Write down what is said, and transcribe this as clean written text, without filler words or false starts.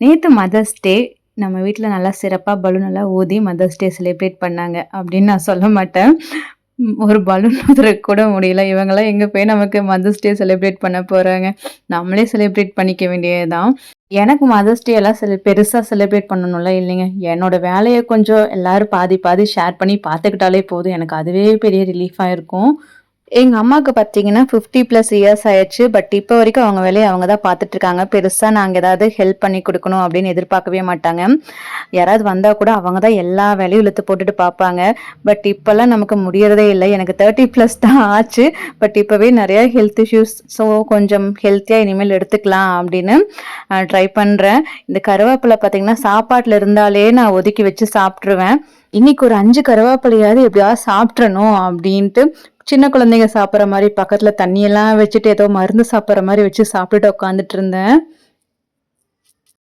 நேத்து mother's day. நம்ம வீட்ல நல்லா சிறப்பா பலூனெல்லாம் ஊதி மதர்ஸ் டே செலிப்ரேட் பண்ணாங்க அப்படின்னு நான் சொல்ல மாட்டேன். ஒரு பலூன் ஊதுறக்கு கூட முடியல. இவங்கலாம் எங்க போய் நமக்கு மதர்ஸ் டே செலிப்ரேட் பண்ண போறாங்க. நம்மளே செலிப்ரேட் பண்ணிக்க வேண்டியது தான். எனக்கு மதர்ஸ் டே எல்லாம் பெருசா செலிப்ரேட் பண்ணணும்லாம் இல்லைங்க. என்னோட வேலைய கொஞ்சம் எல்லாரும் பாதி பாதி ஷேர் பண்ணி பார்த்துக்கிட்டாலே போதும். எனக்கு அதுவே பெரிய ரிலீஃபா இருக்கும். எங்க அம்மாக்கு பார்த்தீங்கன்னா 50 பிளஸ் இயர்ஸ் ஆயிருச்சு. பட் இப்ப வரைக்கும் அவங்க வேலைய அவங்க தான் பார்த்துட்டு இருக்காங்க. பெருசா நாங்க ஏதாவது ஹெல்ப் பண்ணி குடுக்கணும் அப்படின்னு எதிர்பார்க்கவே மாட்டாங்க. யாராவது வந்தா கூட அவங்க தான் எல்லா வேலையும் இழுத்து போட்டுட்டு பார்ப்பாங்க. பட் இப்பலாம் நமக்கு முடியறதே இல்ல. எனக்கு 30 பிளஸ் தான் ஆச்சு. பட் இப்பவே நெறைய ஹெல்த் இஷ்யூஸ். ஸோ கொஞ்சம் ஹெல்த்தியா இனிமேல் எடுத்துக்கலாம் அப்படின்னு ட்ரை பண்றேன். இந்த கருவேப்பில பார்த்தீங்கன்னா, சாப்பாட்டுல இருந்தாலே நான் ஒதுக்கி வச்சு சாப்ட்டுருவேன். இன்னைக்கு ஒரு 5 கருவேப்பிலையாவது எப்படியாவது சாப்ட்றணும் அப்படின்ட்டு சின்ன குழந்தைங்க சாப்பிடுற மாரி பக்கத்துல தண்ணியெல்லாம் வச்சுட்டு ஏதோ மருந்து சாப்பிடுற மாரி வச்சு சாப்பிட்டுட்டு உட்காந்துட்டு இருந்தேன்.